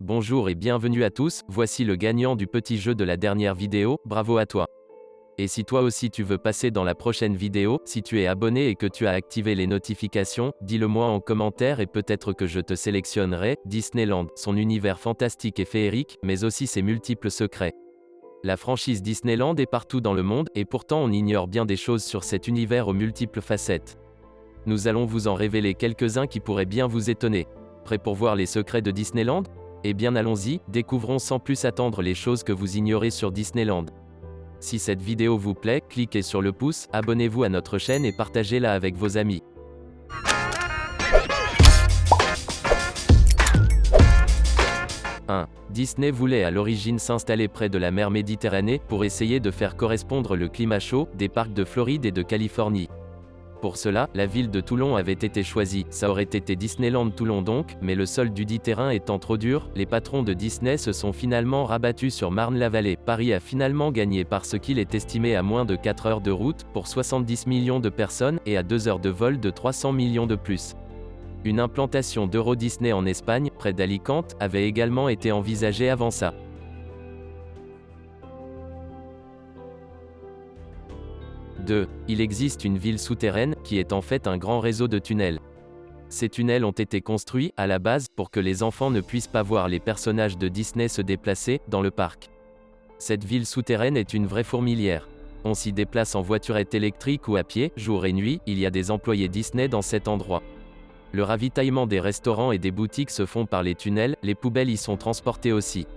Bonjour et bienvenue à tous, voici le gagnant du petit jeu de la dernière vidéo, bravo à toi. Et si toi aussi tu veux passer dans la prochaine vidéo, si tu es abonné et que tu as activé les notifications, dis-le moi en commentaire et peut-être que je te sélectionnerai. Disneyland, son univers fantastique et féerique, mais aussi ses multiples secrets. La franchise Disneyland est partout dans le monde, et pourtant on ignore bien des choses sur cet univers aux multiples facettes. Nous allons vous en révéler quelques-uns qui pourraient bien vous étonner. Prêt pour voir les secrets de Disneyland ? Eh bien allons-y, découvrons sans plus attendre les choses que vous ignorez sur Disneyland. Si cette vidéo vous plaît, cliquez sur le pouce, abonnez-vous à notre chaîne et partagez-la avec vos amis. 1. Disney voulait à l'origine s'installer près de la mer Méditerranée pour essayer de faire correspondre le climat chaud des parcs de Floride et de Californie. Pour cela, la ville de Toulon avait été choisie, ça aurait été Disneyland Toulon donc, mais le sol dudit terrain étant trop dur, les patrons de Disney se sont finalement rabattus sur Marne-la-Vallée. Paris a finalement gagné parce qu'il est estimé à moins de 4 heures de route, pour 70 millions de personnes, et à 2 heures de vol de 300 millions de plus. Une implantation d'Euro Disney en Espagne, près d'Alicante, avait également été envisagée avant ça. 2. Il existe une ville souterraine, qui est en fait un grand réseau de tunnels. Ces tunnels ont été construits, à la base, pour que les enfants ne puissent pas voir les personnages de Disney se déplacer, dans le parc. Cette ville souterraine est une vraie fourmilière. On s'y déplace en voiturette électrique ou à pied, jour et nuit, il y a des employés Disney dans cet endroit. Le ravitaillement des restaurants et des boutiques se font par les tunnels, les poubelles y sont transportées aussi.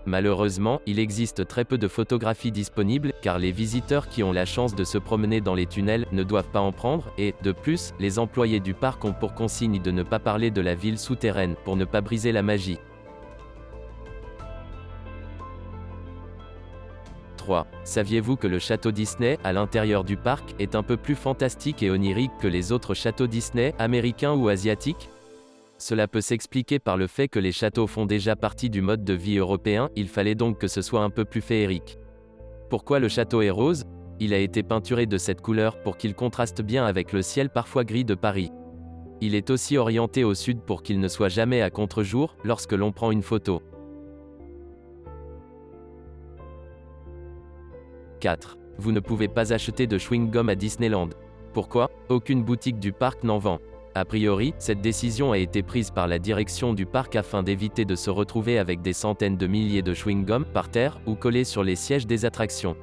Malheureusement, il existe très peu de photographies disponibles, car les visiteurs qui ont la chance de se promener dans les tunnels ne doivent pas en prendre, et, de plus, les employés du parc ont pour consigne de ne pas parler de la ville souterraine, pour ne pas briser la magie. 3. Saviez-vous que le château Disney, à l'intérieur du parc, est un peu plus fantastique et onirique que les autres châteaux Disney, américains ou asiatiques ? Cela peut s'expliquer par le fait que les châteaux font déjà partie du mode de vie européen, il fallait donc que ce soit un peu plus féerique. Pourquoi le château est rose ? Il a été peinturé de cette couleur pour qu'il contraste bien avec le ciel parfois gris de Paris. Il est aussi orienté au sud pour qu'il ne soit jamais à contre-jour, lorsque l'on prend une photo. 4. Vous ne pouvez pas acheter de chewing-gum à Disneyland. Pourquoi ? Aucune boutique du parc n'en vend. A priori, cette décision a été prise par la direction du parc afin d'éviter de se retrouver avec des centaines de milliers de chewing-gum par terre ou collés sur les sièges des attractions.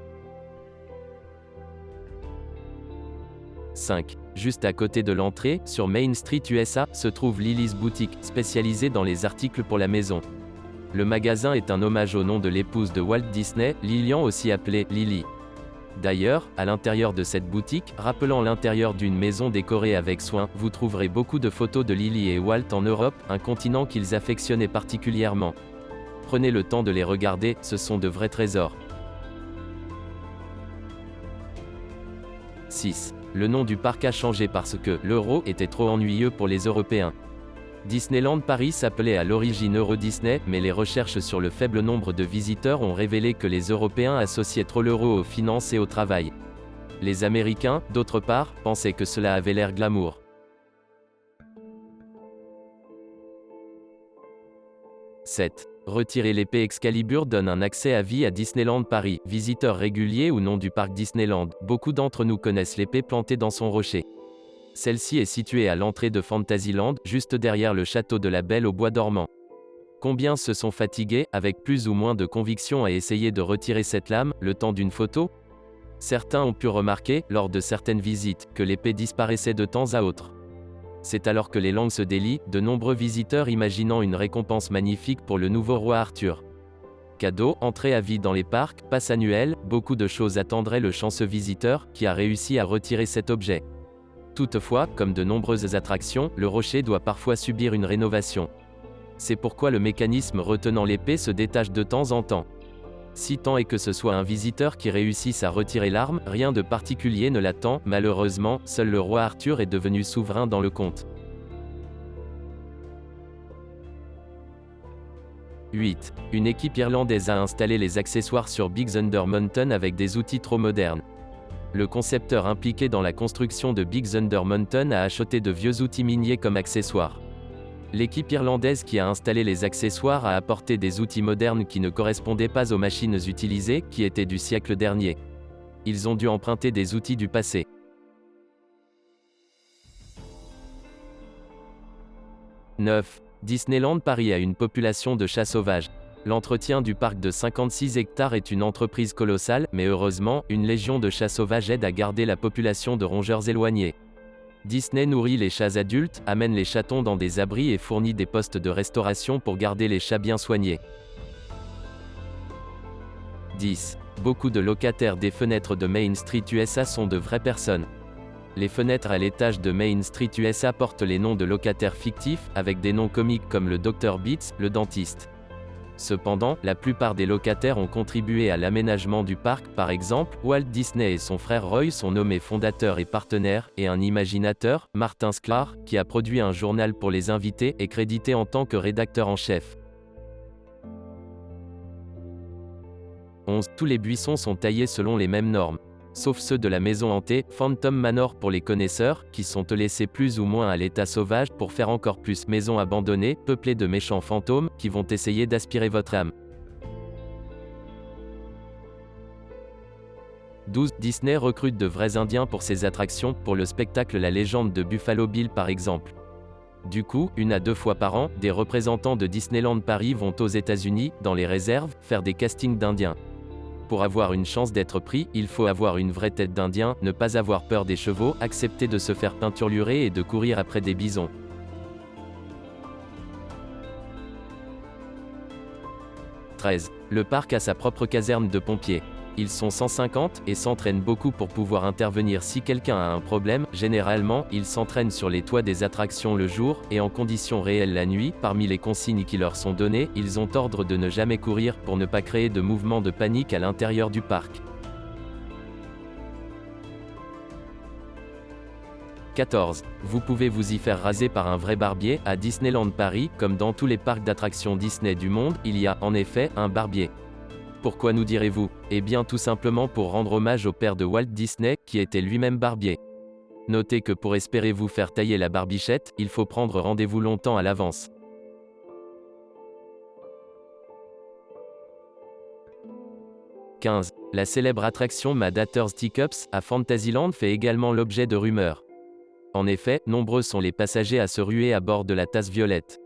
5. Juste à côté de l'entrée, sur Main Street USA, se trouve Lily's Boutique, spécialisée dans les articles pour la maison. Le magasin est un hommage au nom de l'épouse de Walt Disney, Lillian, aussi appelée Lily. D'ailleurs, à l'intérieur de cette boutique, rappelant l'intérieur d'une maison décorée avec soin, vous trouverez beaucoup de photos de Lily et Walt en Europe, un continent qu'ils affectionnaient particulièrement. Prenez le temps de les regarder, ce sont de vrais trésors. 6. Le nom du parc a changé parce que l'euro était trop ennuyeux pour les Européens. Disneyland Paris s'appelait à l'origine Euro Disney, mais les recherches sur le faible nombre de visiteurs ont révélé que les Européens associaient trop l'euro aux finances et au travail. Les Américains, d'autre part, pensaient que cela avait l'air glamour. 7. Retirer l'épée Excalibur donne un accès à vie à Disneyland Paris. Visiteurs réguliers ou non du parc Disneyland, beaucoup d'entre nous connaissent l'épée plantée dans son rocher. Celle-ci est située à l'entrée de Fantasyland, juste derrière le château de la Belle au bois dormant. Combien se sont fatigués, avec plus ou moins de conviction à essayer de retirer cette lame, le temps d'une photo ? Certains ont pu remarquer, lors de certaines visites, que l'épée disparaissait de temps à autre. C'est alors que les langues se délient, de nombreux visiteurs imaginant une récompense magnifique pour le nouveau roi Arthur. Cadeaux, entrée à vie dans les parcs, passe annuel, beaucoup de choses attendraient le chanceux visiteur, qui a réussi à retirer cet objet. Toutefois, comme de nombreuses attractions, le rocher doit parfois subir une rénovation. C'est pourquoi le mécanisme retenant l'épée se détache de temps en temps. Si tant est que ce soit un visiteur qui réussisse à retirer l'arme, rien de particulier ne l'attend, malheureusement, seul le roi Arthur est devenu souverain dans le conte. 8. Une équipe irlandaise a installé les accessoires sur Big Thunder Mountain avec des outils trop modernes. Le concepteur impliqué dans la construction de Big Thunder Mountain a acheté de vieux outils miniers comme accessoires. L'équipe irlandaise qui a installé les accessoires a apporté des outils modernes qui ne correspondaient pas aux machines utilisées, qui étaient du siècle dernier. Ils ont dû emprunter des outils du passé. 9. Disneyland Paris a une population de chats sauvages. L'entretien du parc de 56 hectares est une entreprise colossale, mais heureusement, une légion de chats sauvages aide à garder la population de rongeurs éloignée. Disney nourrit les chats adultes, amène les chatons dans des abris et fournit des postes de restauration pour garder les chats bien soignés. 10. Beaucoup de locataires des fenêtres de Main Street USA sont de vraies personnes. Les fenêtres à l'étage de Main Street USA portent les noms de locataires fictifs, avec des noms comiques comme le Dr Beats, le dentiste. Cependant, la plupart des locataires ont contribué à l'aménagement du parc, par exemple, Walt Disney et son frère Roy sont nommés fondateurs et partenaires, et un imaginateur, Martin Sklar, qui a produit un journal pour les invités, est crédité en tant que rédacteur en chef. 11. Tous les buissons sont taillés selon les mêmes normes. Sauf ceux de la maison hantée, Phantom Manor pour les connaisseurs, qui sont laissés plus ou moins à l'état sauvage pour faire encore plus maison abandonnée, peuplée de méchants fantômes, qui vont essayer d'aspirer votre âme. 12. Disney recrute de vrais Indiens pour ses attractions, pour le spectacle La Légende de Buffalo Bill par exemple. Du coup, 1 à 2 fois par an, des représentants de Disneyland Paris vont aux États-Unis, dans les réserves, faire des castings d'Indiens. Pour avoir une chance d'être pris, il faut avoir une vraie tête d'Indien, ne pas avoir peur des chevaux, accepter de se faire peinturlurer et de courir après des bisons. 13. Le parc a sa propre caserne de pompiers. Ils sont 150, et s'entraînent beaucoup pour pouvoir intervenir si quelqu'un a un problème. Généralement, ils s'entraînent sur les toits des attractions le jour, et en conditions réelles la nuit. Parmi les consignes qui leur sont données, ils ont ordre de ne jamais courir pour ne pas créer de mouvements de panique à l'intérieur du parc. 14. Vous pouvez vous y faire raser par un vrai barbier. À Disneyland Paris, comme dans tous les parcs d'attractions Disney du monde, il y a, en effet, un barbier. Pourquoi nous direz-vous? Eh bien tout simplement pour rendre hommage au père de Walt Disney, qui était lui-même barbier. Notez que pour espérer vous faire tailler la barbichette, il faut prendre rendez-vous longtemps à l'avance. 15. La célèbre attraction Mad Hatter's Teacups, à Fantasyland fait également l'objet de rumeurs. En effet, nombreux sont les passagers à se ruer à bord de la tasse violette.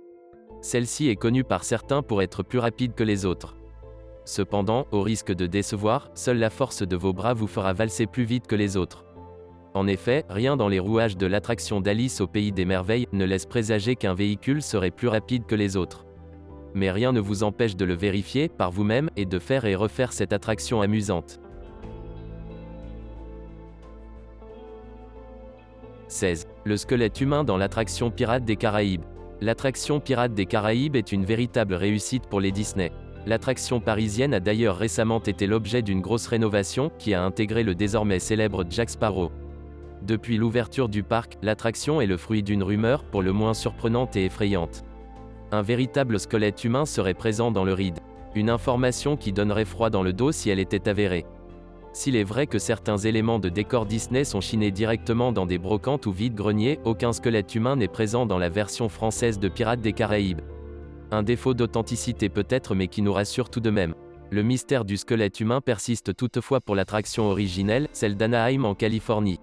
Celle-ci est connue par certains pour être plus rapide que les autres. Cependant, au risque de décevoir, seule la force de vos bras vous fera valser plus vite que les autres. En effet, rien dans les rouages de l'attraction d'Alice au Pays des Merveilles ne laisse présager qu'un véhicule serait plus rapide que les autres. Mais rien ne vous empêche de le vérifier par vous-même et de faire et refaire cette attraction amusante. 16. Le squelette humain dans l'attraction Pirates des Caraïbes. L'attraction Pirates des Caraïbes est une véritable réussite pour les Disney. L'attraction parisienne a d'ailleurs récemment été l'objet d'une grosse rénovation, qui a intégré le désormais célèbre Jack Sparrow. Depuis l'ouverture du parc, l'attraction est le fruit d'une rumeur, pour le moins surprenante et effrayante. Un véritable squelette humain serait présent dans le ride. Une information qui donnerait froid dans le dos si elle était avérée. S'il est vrai que certains éléments de décor Disney sont chinés directement dans des brocantes ou vide-greniers, aucun squelette humain n'est présent dans la version française de Pirates des Caraïbes. Un défaut d'authenticité peut-être, mais qui nous rassure tout de même. Le mystère du squelette humain persiste toutefois pour l'attraction originelle, celle d'Anaheim en Californie.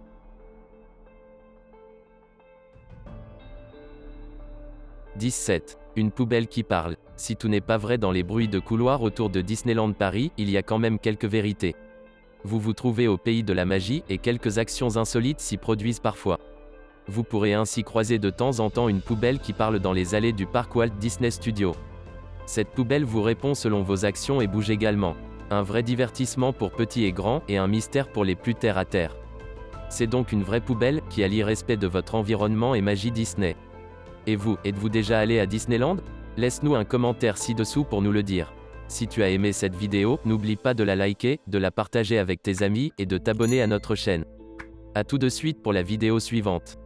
« 17. Une poubelle qui parle. Si tout n'est pas vrai dans les bruits de couloir autour de Disneyland Paris, il y a quand même quelques vérités. Vous vous trouvez au pays de la magie, et quelques actions insolites s'y produisent parfois. Vous pourrez ainsi croiser de temps en temps une poubelle qui parle dans les allées du parc Walt Disney Studios. Cette poubelle vous répond selon vos actions et bouge également. Un vrai divertissement pour petits et grands, et un mystère pour les plus terre à terre. C'est donc une vraie poubelle, qui allie respect de votre environnement et magie Disney. Et vous, êtes-vous déjà allé à Disneyland? Laisse-nous un commentaire ci-dessous pour nous le dire. Si tu as aimé cette vidéo, n'oublie pas de la liker, de la partager avec tes amis, et de t'abonner à notre chaîne. À tout de suite pour la vidéo suivante.